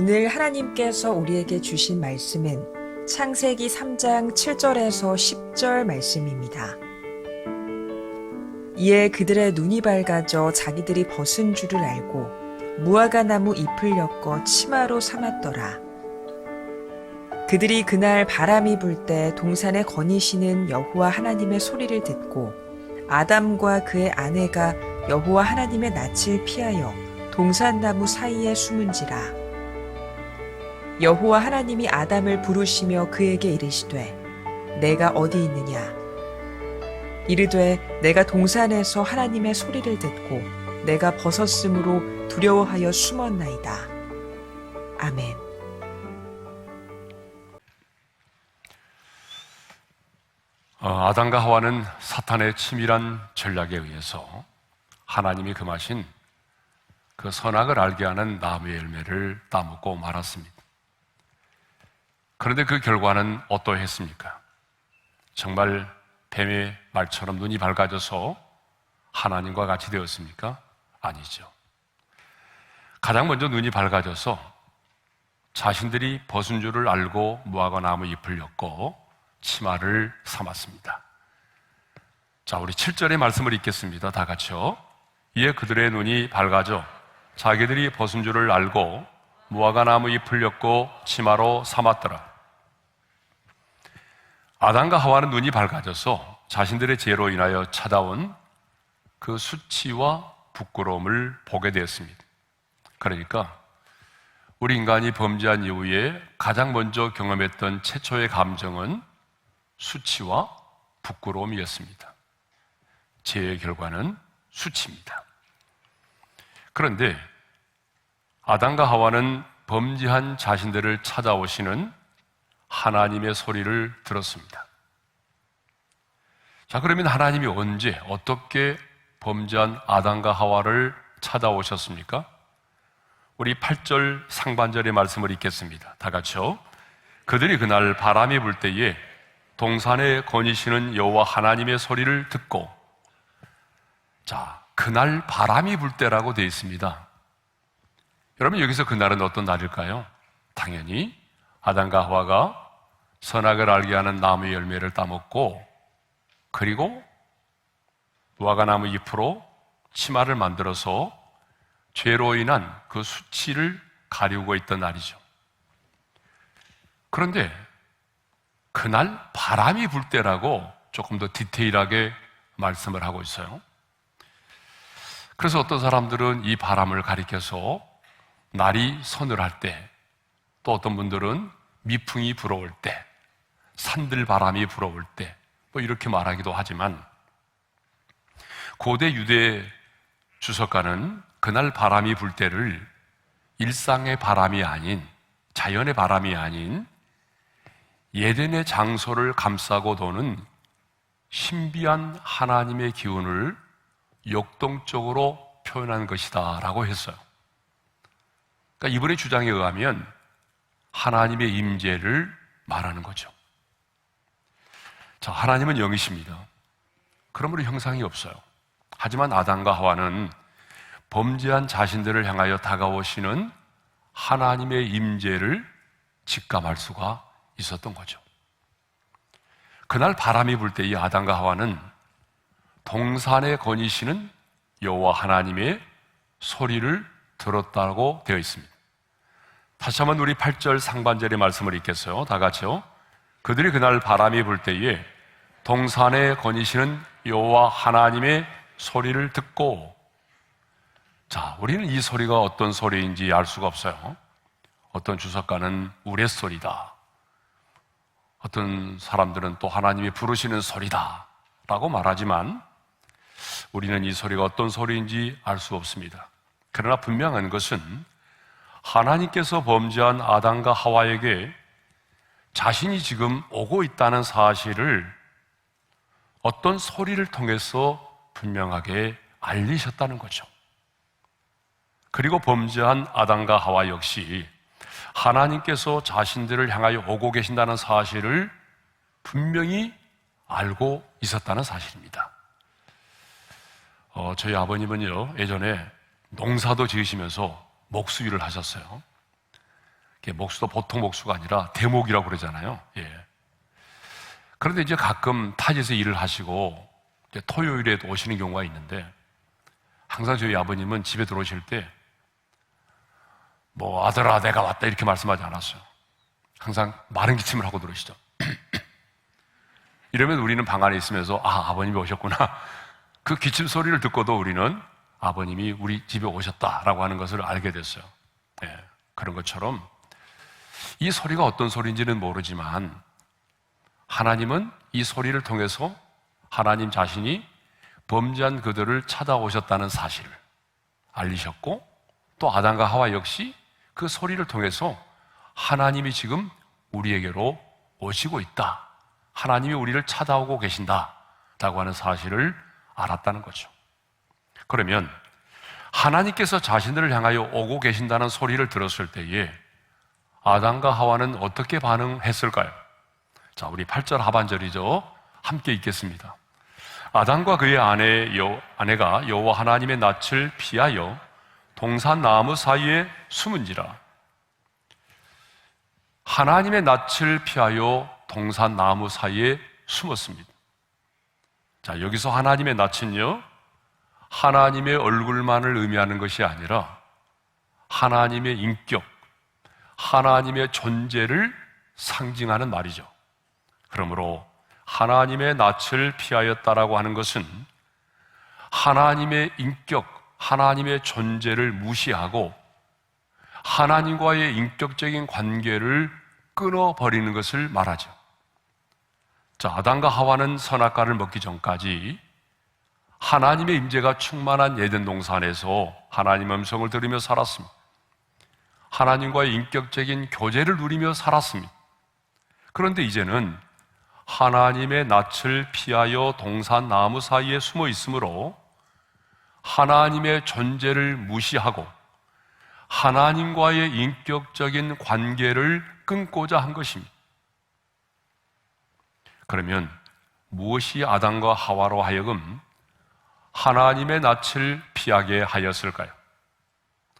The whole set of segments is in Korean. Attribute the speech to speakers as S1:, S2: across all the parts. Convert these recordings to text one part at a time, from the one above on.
S1: 오늘 하나님께서 우리에게 주신 말씀은 창세기 3장 7절에서 10절 말씀입니다. 이에 그들의 눈이 밝아져 자기들이 벗은 줄을 알고 무화과 나무 잎을 엮어 치마로 삼았더라. 그들이 그날 바람이 불 때 동산에 거니시는 여호와 하나님의 소리를 듣고 아담과 그의 아내가 여호와 하나님의 낯을 피하여 동산나무 사이에 숨은지라. 여호와 하나님이 아담을 부르시며 그에게 이르시되 내가 어디 있느냐? 이르되 내가 동산에서 하나님의 소리를 듣고 내가 벗었으므로 두려워하여 숨었나이다. 아멘.
S2: 아담과 하와는 사탄의 치밀한 전략에 의해서 하나님이 금하신 그 선악을 알게 하는 나무의 열매를 따먹고 말았습니다. 그런데 그 결과는 어떠했습니까? 정말 뱀의 말처럼 눈이 밝아져서 하나님과 같이 되었습니까? 아니죠. 가장 먼저 눈이 밝아져서 자신들이 벗은 줄을 알고 무화과 나무 잎을 엮고 치마를 삼았습니다. 자, 우리 7절의 말씀을 읽겠습니다. 다 같이요. 이에 그들의 눈이 밝아져 자기들이 벗은 줄을 알고 무화과 나무 잎을 엮고 치마로 삼았더라. 아담과 하와는 눈이 밝아져서 자신들의 죄로 인하여 찾아온 그 수치와 부끄러움을 보게 되었습니다. 그러니까 우리 인간이 범죄한 이후에 가장 먼저 경험했던 최초의 감정은 수치와 부끄러움이었습니다. 죄의 결과는 수치입니다. 그런데 아담과 하와는 범죄한 자신들을 찾아오시는 하나님의 소리를 들었습니다. 자, 그러면 하나님이 언제 어떻게 범죄한 아담과 하와를 찾아오셨습니까? 우리 8절 상반절의 말씀을 읽겠습니다. 다 같이요. 그들이 그날 바람이 불 때에 동산에 거니시는 여호와 하나님의 소리를 듣고, 자, 그날 바람이 불 때라고 되어 있습니다. 여러분, 여기서 그날은 어떤 날일까요? 당연히 아담과 하와가 선악을 알게 하는 나무의 열매를 따먹고 그리고 무화과 나무 잎으로 치마를 만들어서 죄로 인한 그 수치를 가리우고 있던 날이죠. 그런데 그날 바람이 불 때라고 조금 더 디테일하게 말씀을 하고 있어요. 그래서 어떤 사람들은 이 바람을 가리켜서 날이 서늘할 때, 또 어떤 분들은 미풍이 불어올 때, 산들 바람이 불어올 때, 뭐 이렇게 말하기도 하지만, 고대 유대 주석가는 그날 바람이 불 때를 일상의 바람이 아닌, 자연의 바람이 아닌 예덴의 장소를 감싸고 도는 신비한 하나님의 기운을 역동적으로 표현한 것이다 라고 했어요. 그러니까 이분의 주장에 의하면 하나님의 임재를 말하는 거죠. 자, 하나님은 영이십니다. 그러므로 형상이 없어요. 하지만 아담과 하와는 범죄한 자신들을 향하여 다가오시는 하나님의 임재를 직감할 수가 있었던 거죠. 그날 바람이 불 때 이 아담과 하와는 동산에 거니시는 여호와 하나님의 소리를 들었다고 되어 있습니다. 다시 한번 우리 8절 상반절의 말씀을 읽겠어요. 다 같이요. 그들이 그날 바람이 불 때에 동산에 거니시는 여호와 하나님의 소리를 듣고, 자, 우리는 이 소리가 어떤 소리인지 알 수가 없어요. 어떤 주석가는 우레소리다, 어떤 사람들은 또 하나님이 부르시는 소리다 라고 말하지만 우리는 이 소리가 어떤 소리인지 알 수 없습니다. 그러나 분명한 것은 하나님께서 범죄한 아담과 하와에게 자신이 지금 오고 있다는 사실을 어떤 소리를 통해서 분명하게 알리셨다는 거죠. 그리고 범죄한 아담과 하와 역시 하나님께서 자신들을 향하여 오고 계신다는 사실을 분명히 알고 있었다는 사실입니다. 저희 아버님은요, 예전에 농사도 지으시면서 목수일을 하셨어요. 목수도 보통 목수가 아니라 대목이라고 그러잖아요. 예. 그런데 이제 가끔 타지에서 일을 하시고 이제 토요일에도 오시는 경우가 있는데, 항상 저희 아버님은 집에 들어오실 때 아들아 내가 왔다 이렇게 말씀하지 않았어요. 항상 마른 기침을 하고 들어오시죠. 이러면 우리는 방 안에 있으면서 아버님이 오셨구나, 그 기침 소리를 듣고도 우리는 아버님이 우리 집에 오셨다라고 하는 것을 알게 됐어요. 예, 그런 것처럼 이 소리가 어떤 소리인지는 모르지만 하나님은 이 소리를 통해서 하나님 자신이 범죄한 그들을 찾아오셨다는 사실을 알리셨고, 또 아담과 하와 역시 그 소리를 통해서 하나님이 지금 우리에게로 오시고 있다, 하나님이 우리를 찾아오고 계신다라고 하는 사실을 알았다는 거죠. 그러면 하나님께서 자신들을 향하여 오고 계신다는 소리를 들었을 때에 아담과 하와는 어떻게 반응했을까요? 자, 우리 8절 하반절이죠. 함께 읽겠습니다. 아담과 그의 아내가 여호와 하나님의 낯을 피하여 동산 나무 사이에 숨은지라. 하나님의 낯을 피하여 동산 나무 사이에 숨었습니다. 자, 여기서 하나님의 낯은요, 하나님의 얼굴만을 의미하는 것이 아니라 하나님의 인격, 하나님의 존재를 상징하는 말이죠. 그러므로 하나님의 낯을 피하였다라고 하는 것은 하나님의 인격, 하나님의 존재를 무시하고 하나님과의 인격적인 관계를 끊어버리는 것을 말하죠. 자, 아담과 하와는 선악과를 먹기 전까지 하나님의 임재가 충만한 에덴 동산에서 하나님의 음성을 들으며 살았습니다. 하나님과의 인격적인 교제를 누리며 살았습니다. 그런데 이제는 하나님의 낯을 피하여 동산 나무 사이에 숨어 있으므로 하나님의 존재를 무시하고 하나님과의 인격적인 관계를 끊고자 한 것입니다. 그러면 무엇이 아담과 하와로 하여금 하나님의 낯을 피하게 하였을까요?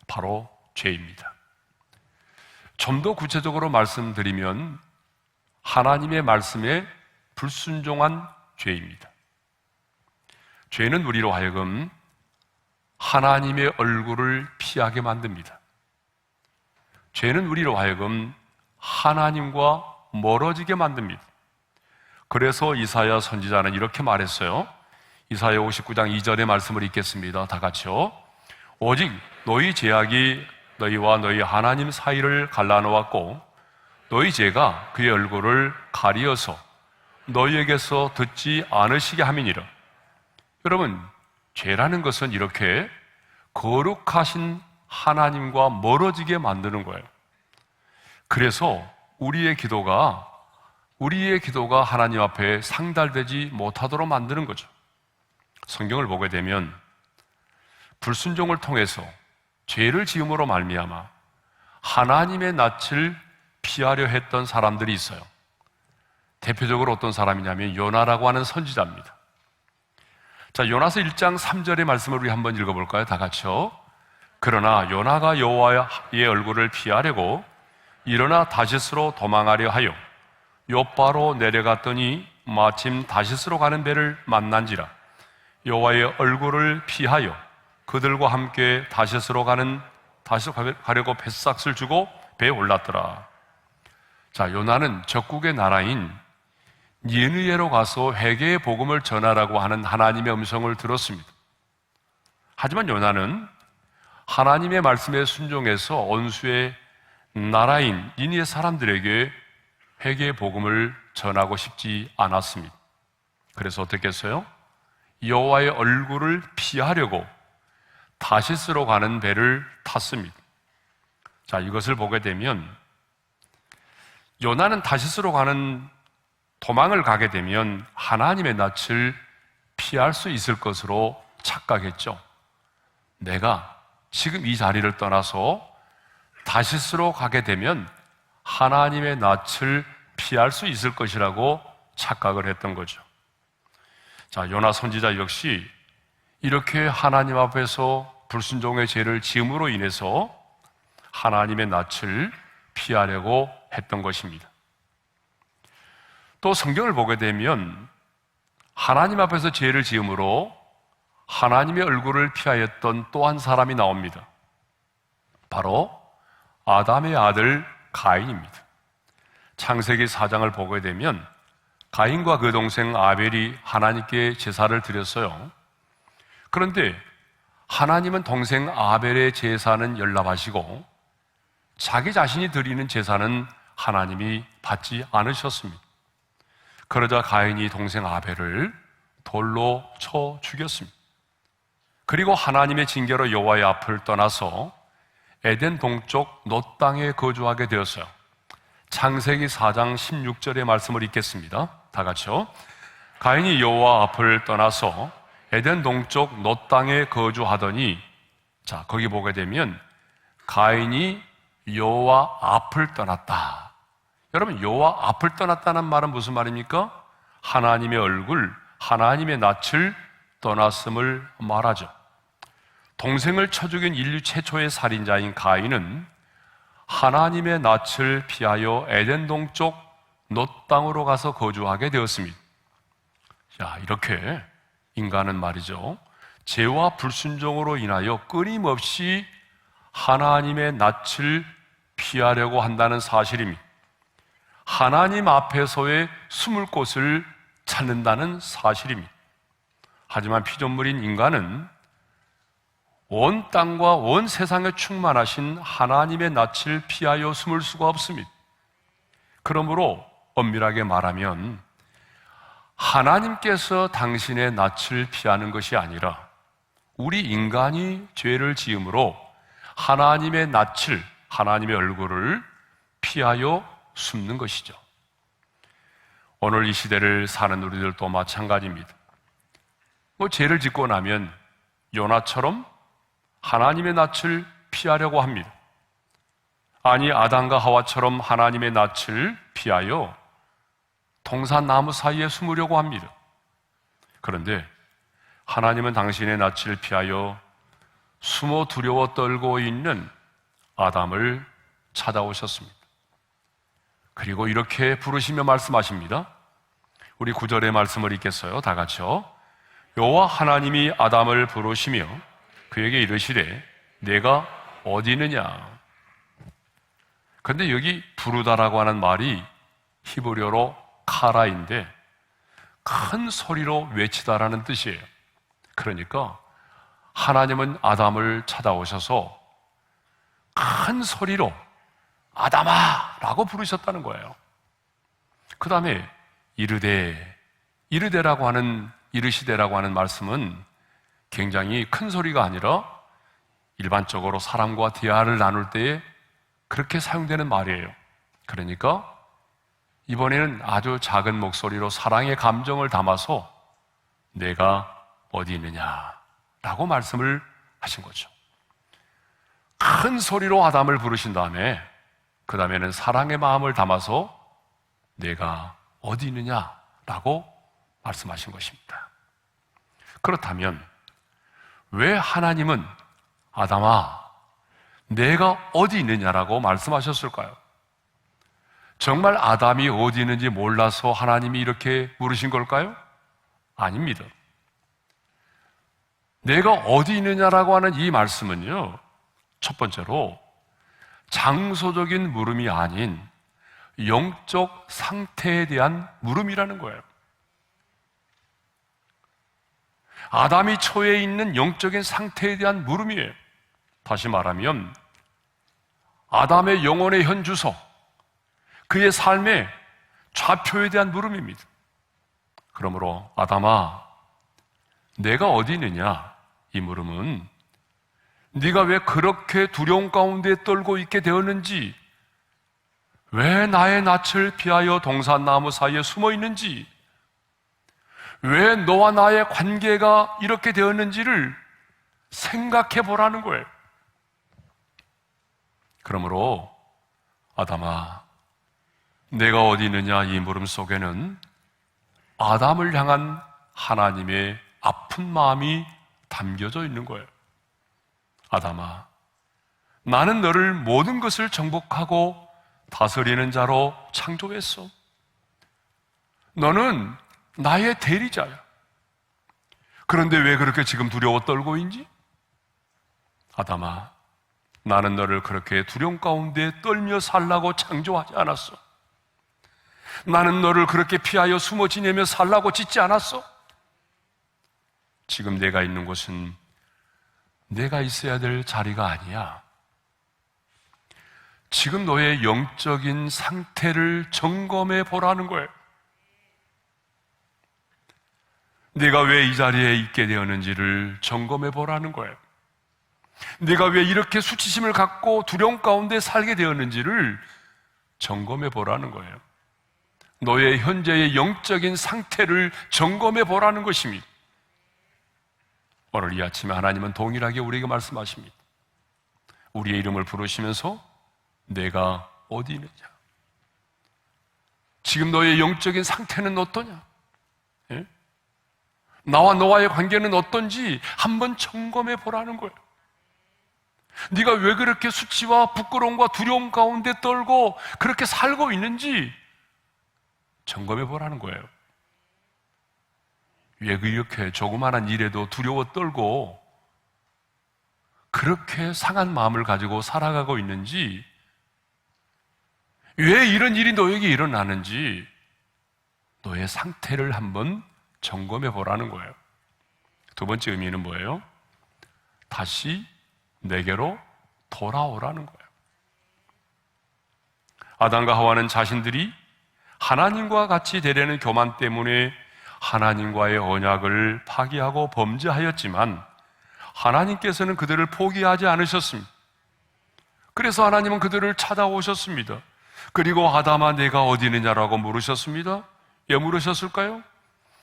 S2: 바로 죄입니다. 좀 더 구체적으로 말씀드리면 하나님의 말씀에 불순종한 죄입니다. 죄는 우리로 하여금 하나님의 얼굴을 피하게 만듭니다. 죄는 우리로 하여금 하나님과 멀어지게 만듭니다. 그래서 이사야 선지자는 이렇게 말했어요. 이사야 59장 2절의 말씀을 읽겠습니다. 다 같이요. 오직 너희 죄악이 너희와 너희 하나님 사이를 갈라놓았고 너희 죄가 그의 얼굴을 가리어서 너희에게서 듣지 않으시게 함이니라. 여러분, 죄라는 것은 이렇게 거룩하신 하나님과 멀어지게 만드는 거예요. 그래서 우리의 기도가 하나님 앞에 상달되지 못하도록 만드는 거죠. 성경을 보게 되면 불순종을 통해서 죄를 지음으로 말미암아 하나님의 낯을 피하려 했던 사람들이 있어요. 대표적으로 어떤 사람이냐면 요나라고 하는 선지자입니다. 자, 요나서 1장 3절의 말씀을 우리 한번 읽어볼까요? 다 같이요. 그러나 요나가 여호와의 얼굴을 피하려고 일어나 다시스로 도망하려 하여 욥바로 내려갔더니 마침 다시스로 가는 배를 만난지라. 여호와의 얼굴을 피하여 그들과 함께 다시스로 가려고 뱃삭을 주고 배에 올랐더라. 자, 요나는 적국의 나라인 니느웨로 가서 회개의 복음을 전하라고 하는 하나님의 음성을 들었습니다. 하지만 요나는 하나님의 말씀에 순종해서 원수의 나라인 니느웨 사람들에게 회개의 복음을 전하고 싶지 않았습니다. 그래서 어떻게 했어요? 여호와의 얼굴을 피하려고 다시스로 가는 배를 탔습니다. 자, 이것을 보게 되면 요나는 다시스로 도망을 가게 되면 하나님의 낯을 피할 수 있을 것으로 착각했죠. 내가 지금 이 자리를 떠나서 다시스로 가게 되면 하나님의 낯을 피할 수 있을 것이라고 착각을 했던 거죠. 자, 요나 선지자 역시 이렇게 하나님 앞에서 불순종의 죄를 지음으로 인해서 하나님의 낯을 피하려고 했던 것입니다. 또 성경을 보게 되면 하나님 앞에서 죄를 지음으로 하나님의 얼굴을 피하였던 또 한 사람이 나옵니다. 바로 아담의 아들 가인입니다. 창세기 4장을 보게 되면 가인과 그 동생 아벨이 하나님께 제사를 드렸어요. 그런데 하나님은 동생 아벨의 제사는 열납하시고 자기 자신이 드리는 제사는 하나님이 받지 않으셨습니다. 그러자 가인이 동생 아벨을 돌로 쳐 죽였습니다. 그리고 하나님의 징계로 여호와의 앞을 떠나서 에덴 동쪽 놋 땅에 거주하게 되었어요. 창세기 4장 16절의 말씀을 읽겠습니다. 다 같이요. 가인이 여호와 앞을 떠나서 에덴 동쪽 놋 땅에 거주하더니, 자, 거기 보게 되면 가인이 여호와 앞을 떠났다. 여러분, 여호와 앞을 떠났다는 말은 무슨 말입니까? 하나님의 얼굴, 하나님의 낯을 떠났음을 말하죠. 동생을 쳐 죽인 인류 최초의 살인자인 가인은 하나님의 낯을 피하여 에덴 동쪽 놋 땅으로 가서 거주하게 되었습니다. 자, 이렇게 인간은 말이죠, 죄와 불순종으로 인하여 끊임없이 하나님의 낯을 피하려고 한다는 사실입니다. 하나님 앞에서의 숨을 곳을 찾는다는 사실입니다. 하지만 피조물인 인간은 온 땅과 온 세상에 충만하신 하나님의 낯을 피하여 숨을 수가 없습니다. 그러므로 엄밀하게 말하면 하나님께서 당신의 낯을 피하는 것이 아니라 우리 인간이 죄를 지음으로 하나님의 낯을, 하나님의 얼굴을 피하여 숨는 것이죠. 오늘 이 시대를 사는 우리들도 마찬가지입니다. 죄를 짓고 나면 요나처럼 하나님의 낯을 피하려고 합니다. 아니, 아담과 하와처럼 하나님의 낯을 피하여 동산나무 사이에 숨으려고 합니다. 그런데 하나님은 당신의 낯을 피하여 숨어 두려워 떨고 있는 아담을 찾아오셨습니다. 그리고 이렇게 부르시며 말씀하십니다. 우리 9절의 말씀을 읽겠어요. 다 같이요. 여호와 하나님이 아담을 부르시며 그에게 이르시되 내가 어디 있느냐. 그런데 여기 부르다라고 하는 말이 히브리어로 카라인데 큰 소리로 외치다라는 뜻이에요. 그러니까 하나님은 아담을 찾아오셔서 큰 소리로 아담아! 라고 부르셨다는 거예요. 그 다음에 이르되라고 하는, 이르시되라고 하는 말씀은 굉장히 큰 소리가 아니라 일반적으로 사람과 대화를 나눌 때에 그렇게 사용되는 말이에요. 그러니까 이번에는 아주 작은 목소리로 사랑의 감정을 담아서 내가 어디 있느냐라고 말씀을 하신 거죠. 큰 소리로 아담을 부르신 다음에 그 다음에는 사랑의 마음을 담아서 내가 어디 있느냐라고 말씀하신 것입니다. 그렇다면 왜 하나님은 아담아, 내가 어디 있느냐라고 말씀하셨을까요? 정말 아담이 어디 있는지 몰라서 하나님이 이렇게 물으신 걸까요? 아닙니다. 내가 어디 있느냐라고 하는 이 말씀은요, 첫 번째로 장소적인 물음이 아닌 영적 상태에 대한 물음이라는 거예요. 아담이 처해 있는 영적인 상태에 대한 물음이에요. 다시 말하면 아담의 영혼의 현주소, 그의 삶의 좌표에 대한 물음입니다. 그러므로 아담아, 내가 어디 있느냐? 이 물음은 네가 왜 그렇게 두려움 가운데 떨고 있게 되었는지, 왜 나의 낯을 피하여 동산나무 사이에 숨어 있는지, 왜 너와 나의 관계가 이렇게 되었는지를 생각해 보라는 거예요. 그러므로 아담아, 내가 어디 있느냐? 이 물음 속에는 아담을 향한 하나님의 아픈 마음이 담겨져 있는 거예요. 아담아, 나는 너를 모든 것을 정복하고 다스리는 자로 창조했어. 너는 나의 대리자야. 그런데 왜 그렇게 지금 두려워 떨고 있니? 아담아, 나는 너를 그렇게 두려움 가운데 떨며 살라고 창조하지 않았어. 나는 너를 그렇게 피하여 숨어 지내며 살라고 짓지 않았어. 지금 내가 있는 곳은 내가 있어야 될 자리가 아니야. 지금 너의 영적인 상태를 점검해 보라는 거예요. 내가 왜 이 자리에 있게 되었는지를 점검해 보라는 거예요. 내가 왜 이렇게 수치심을 갖고 두려움 가운데 살게 되었는지를 점검해 보라는 거예요. 너의 현재의 영적인 상태를 점검해 보라는 것입니다. 오늘 이 아침에 하나님은 동일하게 우리에게 말씀하십니다. 우리의 이름을 부르시면서 내가 어디 있느냐? 지금 너의 영적인 상태는 어떠냐? 예? 나와 너와의 관계는 어떤지 한번 점검해 보라는 거예요. 네가 왜 그렇게 수치와 부끄러움과 두려움 가운데 떨고 그렇게 살고 있는지 점검해 보라는 거예요. 왜 이렇게 조그마한 일에도 두려워 떨고 그렇게 상한 마음을 가지고 살아가고 있는지, 왜 이런 일이 너에게 일어나는지 너의 상태를 한번 점검해 보라는 거예요. 두 번째 의미는 뭐예요? 다시 내게로 돌아오라는 거예요. 아담과 하와는 자신들이 하나님과 같이 되려는 교만 때문에 하나님과의 언약을 파기하고 범죄하였지만 하나님께서는 그들을 포기하지 않으셨습니다. 그래서 하나님은 그들을 찾아오셨습니다. 그리고 아담아, 내가 어디 있느냐라고 물으셨습니다. 왜 물으셨을까요?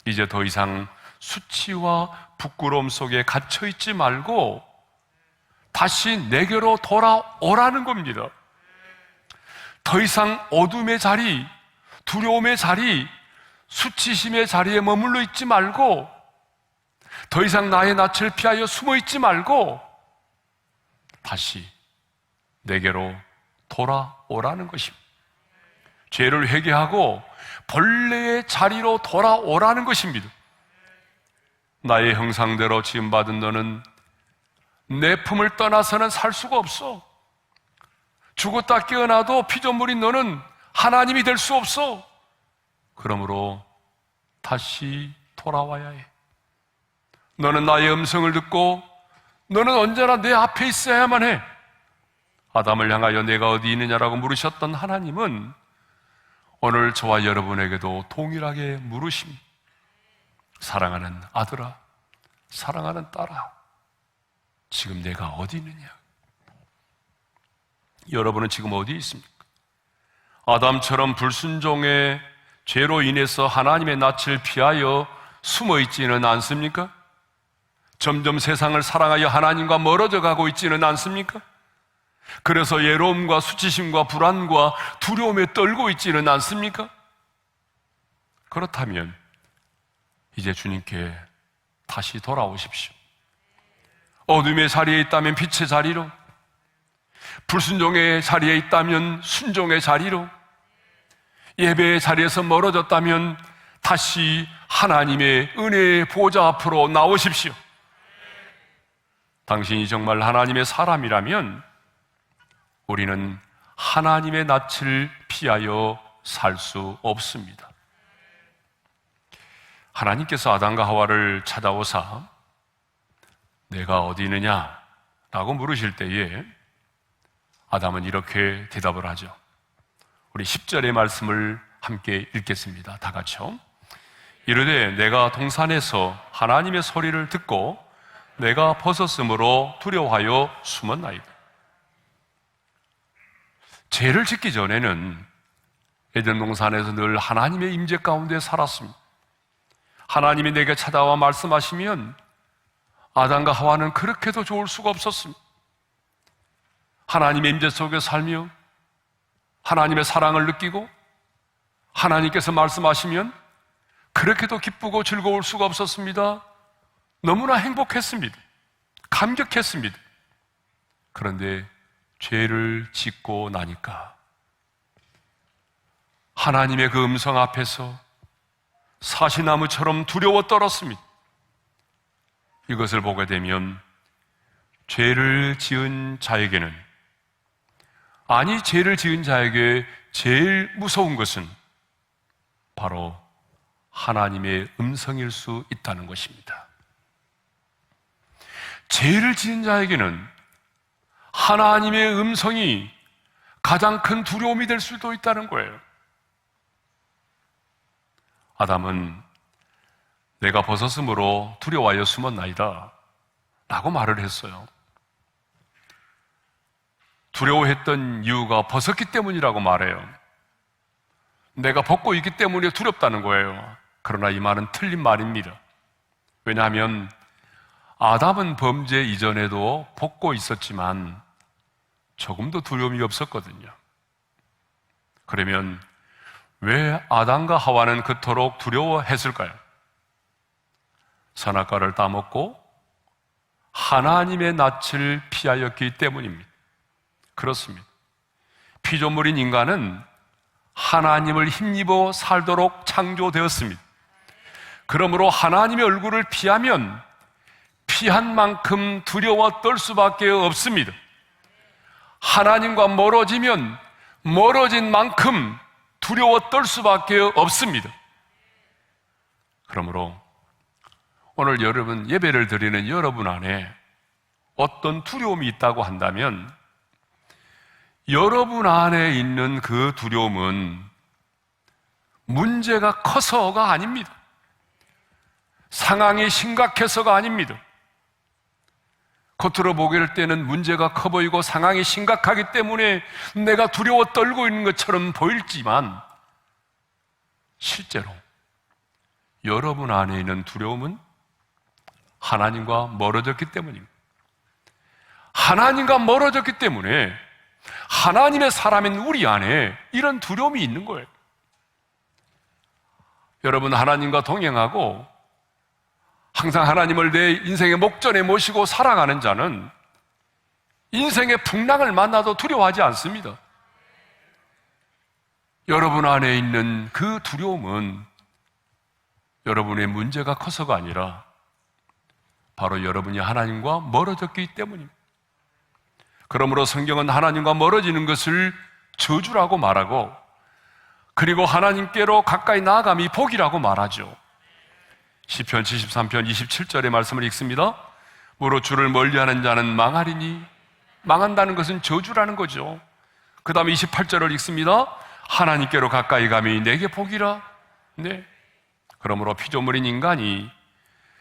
S2: 이제 더 이상 수치와 부끄러움 속에 갇혀 있지 말고 다시 내게로 돌아오라는 겁니다. 더 이상 어둠의 자리, 두려움의 자리, 수치심의 자리에 머물러 있지 말고, 더 이상 나의 낯을 피하여 숨어 있지 말고 다시 내게로 돌아오라는 것입니다. 죄를 회개하고 본래의 자리로 돌아오라는 것입니다. 나의 형상대로 지음받은 너는 내 품을 떠나서는 살 수가 없어. 죽었다 깨어나도 피조물인 너는 하나님이 될 수 없어. 그러므로 다시 돌아와야 해. 너는 나의 음성을 듣고 너는 언제나 내 앞에 있어야만 해. 아담을 향하여 내가 어디 있느냐라고 물으셨던 하나님은 오늘 저와 여러분에게도 동일하게 물으십니다. 사랑하는 아들아, 사랑하는 딸아, 지금 내가 어디 있느냐? 여러분은 지금 어디 있습니까? 아담처럼 불순종의 죄로 인해서 하나님의 낯을 피하여 숨어 있지는 않습니까? 점점 세상을 사랑하여 하나님과 멀어져 가고 있지는 않습니까? 그래서 외로움과 수치심과 불안과 두려움에 떨고 있지는 않습니까? 그렇다면 이제 주님께 다시 돌아오십시오. 어둠의 자리에 있다면 빛의 자리로, 불순종의 자리에 있다면 순종의 자리로, 예배의 자리에서 멀어졌다면 다시 하나님의 은혜의 보좌 앞으로 나오십시오. 당신이 정말 하나님의 사람이라면 우리는 하나님의 낯을 피하여 살 수 없습니다. 하나님께서 아담과 하와를 찾아오사 내가 어디 있느냐? 라고 물으실 때에 아담은 이렇게 대답을 하죠. 우리 10절의 말씀을 함께 읽겠습니다. 다 같이요. 이르되 내가 동산에서 하나님의 소리를 듣고 내가 벗었으므로 두려워하여 숨었나이다. 죄를 짓기 전에는 에덴 동산에서 늘 하나님의 임재 가운데 살았습니다. 하나님이 내게 찾아와 말씀하시면 아담과 하와는 그렇게도 좋을 수가 없었습니다. 하나님의 임재 속에 살며 하나님의 사랑을 느끼고 하나님께서 말씀하시면 그렇게도 기쁘고 즐거울 수가 없었습니다. 너무나 행복했습니다. 감격했습니다. 그런데 죄를 짓고 나니까 하나님의 그 음성 앞에서 사시나무처럼 두려워 떨었습니다. 이것을 보게 되면 죄를 지은 자에게는, 아니 죄를 지은 자에게 제일 무서운 것은 바로 하나님의 음성일 수 있다는 것입니다. 죄를 지은 자에게는 하나님의 음성이 가장 큰 두려움이 될 수도 있다는 거예요. 아담은 내가 벗었으므로 두려워하여 숨었나이다 라고 말을 했어요. 두려워했던 이유가 벗었기 때문이라고 말해요. 내가 벗고 있기 때문에 두렵다는 거예요. 그러나 이 말은 틀린 말입니다. 왜냐하면 아담은 범죄 이전에도 벗고 있었지만 조금도 두려움이 없었거든요. 그러면 왜 아담과 하와는 그토록 두려워했을까요? 선악과를 따먹고 하나님의 낯을 피하였기 때문입니다. 그렇습니다. 피조물인 인간은 하나님을 힘입어 살도록 창조되었습니다. 그러므로 하나님의 얼굴을 피하면 피한 만큼 두려워 떨 수밖에 없습니다. 하나님과 멀어지면 멀어진 만큼 두려워 떨 수밖에 없습니다. 그러므로 오늘 여러분 예배를 드리는 여러분 안에 어떤 두려움이 있다고 한다면 여러분 안에 있는 그 두려움은 문제가 커서가 아닙니다. 상황이 심각해서가 아닙니다. 겉으로 보길 때는 문제가 커 보이고 상황이 심각하기 때문에 내가 두려워 떨고 있는 것처럼 보일지만 실제로 여러분 안에 있는 두려움은 하나님과 멀어졌기 때문입니다. 하나님과 멀어졌기 때문에 하나님의 사람인 우리 안에 이런 두려움이 있는 거예요. 여러분, 하나님과 동행하고 항상 하나님을 내 인생의 목전에 모시고 살아가는 자는 인생의 풍랑을 만나도 두려워하지 않습니다. 여러분 안에 있는 그 두려움은 여러분의 문제가 커서가 아니라 바로 여러분이 하나님과 멀어졌기 때문입니다. 그러므로 성경은 하나님과 멀어지는 것을 저주라고 말하고, 그리고 하나님께로 가까이 나아감이 복이라고 말하죠. 시편 73편 27절의 말씀을 읽습니다. 무릇 주를 멀리하는 자는 망하리니, 망한다는 것은 저주라는 거죠. 그 다음에 28절을 읽습니다. 하나님께로 가까이 감이 내게 복이라. 네. 그러므로 피조물인 인간이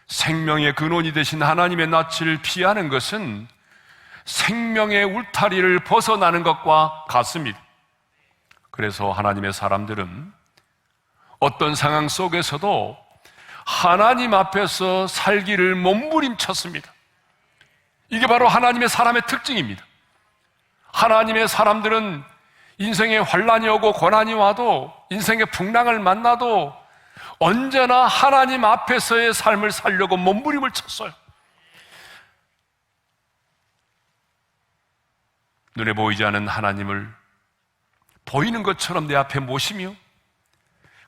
S2: 생명의 근원이 되신 하나님의 낯을 피하는 것은 생명의 울타리를 벗어나는 것과 같습니다. 그래서 하나님의 사람들은 어떤 상황 속에서도 하나님 앞에서 살기를 몸부림쳤습니다. 이게 바로 하나님의 사람의 특징입니다. 하나님의 사람들은 인생에 환난이 오고 고난이 와도, 인생의 풍랑을 만나도 언제나 하나님 앞에서의 삶을 살려고 몸부림을 쳤어요. 눈에 보이지 않는 하나님을 보이는 것처럼 내 앞에 모시며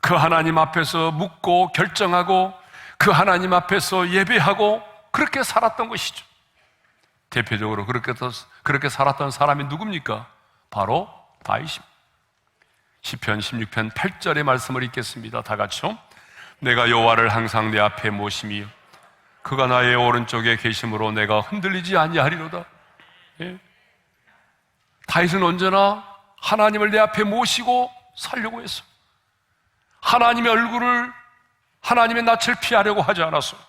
S2: 그 하나님 앞에서 묻고 결정하고 그 하나님 앞에서 예배하고 그렇게 살았던 것이죠. 대표적으로 그렇게 살았던 사람이 누굽니까? 바로 다윗입니다. 시편 16편 8절의 말씀을 읽겠습니다. 다 같이요. 내가 여호와를 항상 내 앞에 모시며 그가 나의 오른쪽에 계심으로 내가 흔들리지 아니하리로다. 예. 다윗은 언제나 하나님을 내 앞에 모시고 살려고 했어요. 하나님의 얼굴을, 하나님의 낯을 피하려고 하지 않았어요.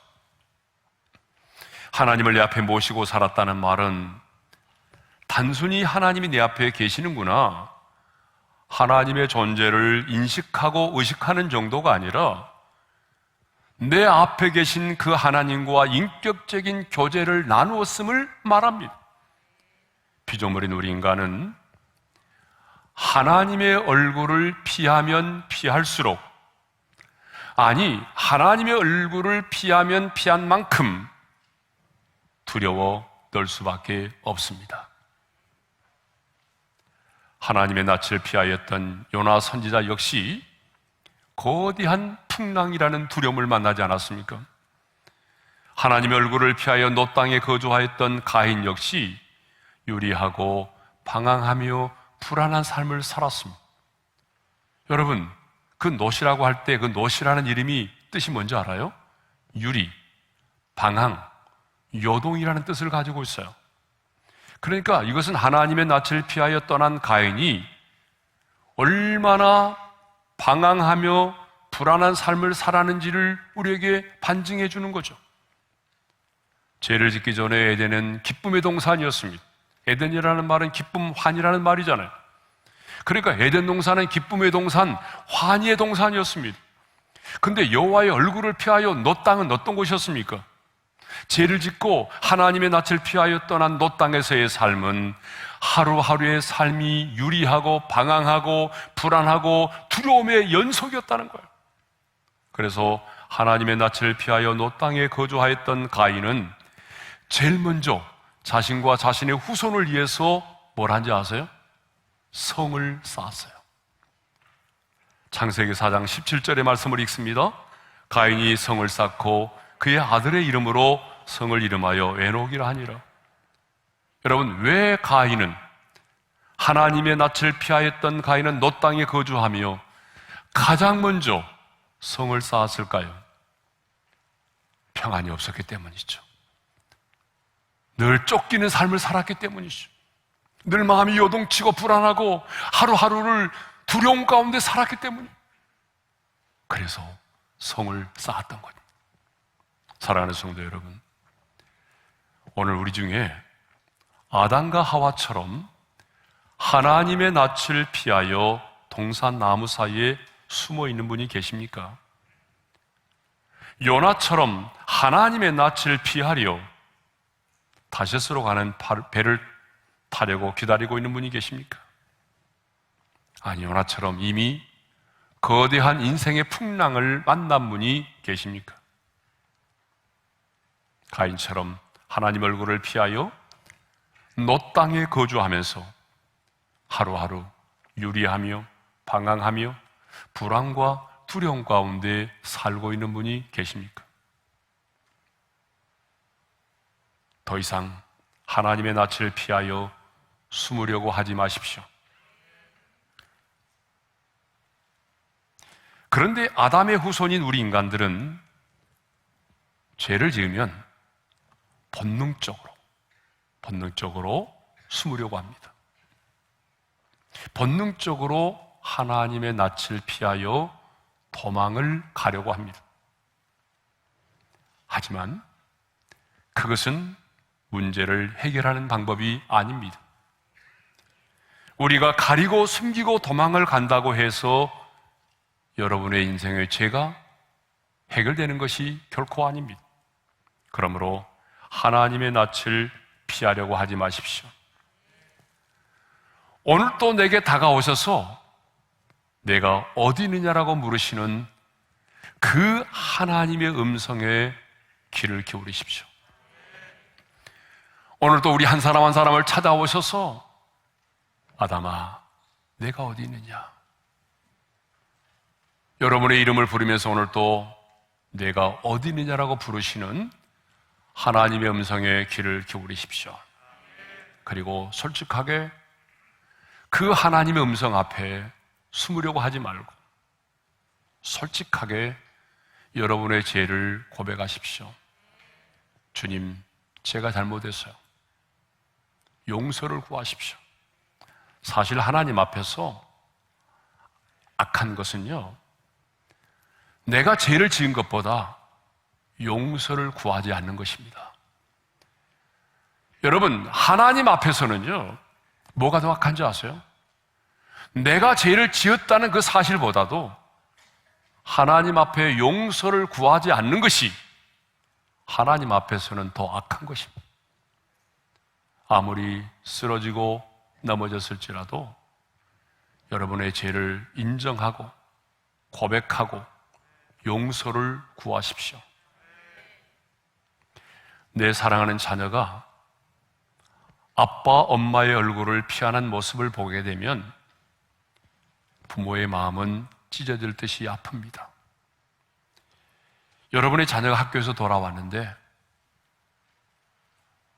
S2: 하나님을 내 앞에 모시고 살았다는 말은 단순히 하나님이 내 앞에 계시는구나, 하나님의 존재를 인식하고 의식하는 정도가 아니라 내 앞에 계신 그 하나님과 인격적인 교제를 나누었음을 말합니다. 피조물인 우리 인간은 하나님의 얼굴을 피하면 피할수록, 아니 하나님의 얼굴을 피하면 피한 만큼 두려워 떨 수밖에 없습니다. 하나님의 낯을 피하였던 요나 선지자 역시 거대한 풍랑이라는 두려움을 만나지 않았습니까? 하나님의 얼굴을 피하여 놋 땅에 거주하였던 가인 역시 유리하고 방황하며 불안한 삶을 살았습니다. 여러분, 그 놋이라고 할 때 그 놋이라는 이름이 뜻이 뭔지 알아요? 유리, 방황, 요동이라는 뜻을 가지고 있어요. 그러니까 이것은 하나님의 낯을 피하여 떠난 가인이 얼마나 방황하며 불안한 삶을 살았는지를 우리에게 반증해 주는 거죠. 죄를 짓기 전에 에덴은 기쁨의 동산이었습니다. 에덴이라는 말은 기쁨, 환희라는 말이잖아요. 그러니까 에덴 동산은 기쁨의 동산, 환희의 동산이었습니다. 근데 여호와의 얼굴을 피하여 놋 땅은 어떤 곳이었습니까? 죄를 짓고 하나님의 낯을 피하여 떠난 놋 땅에서의 삶은 하루하루의 삶이 유리하고 방황하고 불안하고 두려움의 연속이었다는 거예요. 그래서 하나님의 낯을 피하여 놋 땅에 거주하였던 가인은 제일 먼저 자신과 자신의 후손을 위해서 뭘 한지 아세요? 성을 쌓았어요. 창세기 4장 17절의 말씀을 읽습니다. 가인이 성을 쌓고 그의 아들의 이름으로 성을 이름하여 에녹이라 하니라. 여러분, 왜 가인은, 하나님의 낯을 피하였던 가인은 놋 땅에 거주하며 가장 먼저 성을 쌓았을까요? 평안이 없었기 때문이죠. 늘 쫓기는 삶을 살았기 때문이죠. 늘 마음이 요동치고 불안하고 하루하루를 두려움 가운데 살았기 때문이에요. 그래서 성을 쌓았던 거죠. 사랑하는 성도 여러분, 오늘 우리 중에 아담과 하와처럼 하나님의 낯을 피하여 동산 나무 사이에 숨어 있는 분이 계십니까? 요나처럼 하나님의 낯을 피하려 다시스로 가는 배를 타려고 기다리고 있는 분이 계십니까? 아니, 요나처럼 이미 거대한 인생의 풍랑을 만난 분이 계십니까? 가인처럼 하나님 얼굴을 피하여 놋 땅에 거주하면서 하루하루 유리하며 방황하며 불안과 두려움 가운데 살고 있는 분이 계십니까? 더 이상 하나님의 낯을 피하여 숨으려고 하지 마십시오. 그런데 아담의 후손인 우리 인간들은 죄를 지으면 본능적으로 숨으려고 합니다. 본능적으로 하나님의 낯을 피하여 도망을 가려고 합니다. 하지만 그것은 문제를 해결하는 방법이 아닙니다. 우리가 가리고 숨기고 도망을 간다고 해서 여러분의 인생의 죄가 해결되는 것이 결코 아닙니다. 그러므로 하나님의 낯을 피하려고 하지 마십시오. 오늘 또 내게 다가오셔서 내가 어디 있느냐라고 물으시는 그 하나님의 음성에 귀를 기울이십시오. 오늘 또 우리 한 사람 한 사람을 찾아오셔서 아담아, 내가 어디 있느냐? 여러분의 이름을 부르면서 오늘 또 내가 어디 있느냐라고 부르시는 하나님의 음성에 귀를 기울이십시오. 그리고 솔직하게 그 하나님의 음성 앞에 숨으려고 하지 말고 솔직하게 여러분의 죄를 고백하십시오. 주님, 제가 잘못했어요. 용서를 구하십시오. 사실 하나님 앞에서 악한 것은요, 내가 죄를 지은 것보다 용서를 구하지 않는 것입니다. 여러분, 하나님 앞에서는요, 뭐가 더 악한지 아세요? 내가 죄를 지었다는 그 사실보다도 하나님 앞에 용서를 구하지 않는 것이 하나님 앞에서는 더 악한 것입니다. 아무리 쓰러지고 넘어졌을지라도 여러분의 죄를 인정하고 고백하고 용서를 구하십시오. 내 사랑하는 자녀가 아빠, 엄마의 얼굴을 피하는 모습을 보게 되면 부모의 마음은 찢어질 듯이 아픕니다. 여러분의 자녀가 학교에서 돌아왔는데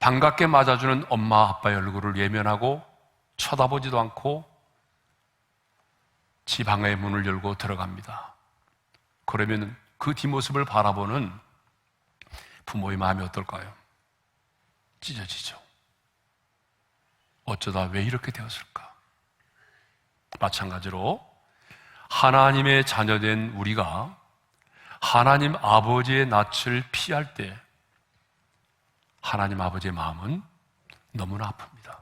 S2: 반갑게 맞아주는 엄마, 아빠의 얼굴을 외면하고 쳐다보지도 않고 지 방의 문을 열고 들어갑니다. 그러면 그 뒷모습을 바라보는 부모의 마음이 어떨까요? 찢어지죠. 어쩌다 왜 이렇게 되었을까? 마찬가지로 하나님의 자녀된 우리가 하나님 아버지의 낯을 피할 때 하나님 아버지의 마음은 너무나 아픕니다.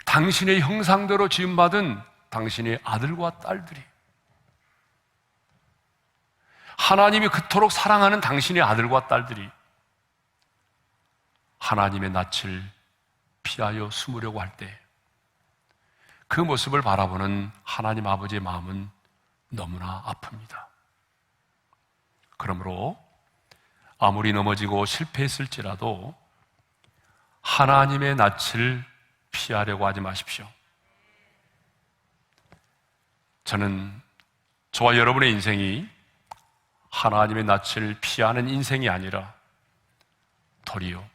S2: 당신의 형상대로 지음받은 당신의 아들과 딸들이, 하나님이 그토록 사랑하는 당신의 아들과 딸들이 하나님의 낯을 피하여 숨으려고 할 때 그 모습을 바라보는 하나님 아버지의 마음은 너무나 아픕니다. 그러므로 아무리 넘어지고 실패했을지라도 하나님의 낯을 피하려고 하지 마십시오. 저는 저와 여러분의 인생이 하나님의 낯을 피하는 인생이 아니라 도리어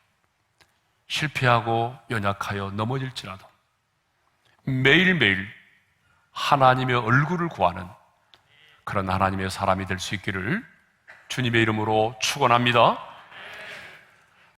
S2: 실패하고 연약하여 넘어질지라도 매일매일 하나님의 얼굴을 구하는 그런 하나님의 사람이 될 수 있기를 주님의 이름으로 축원합니다.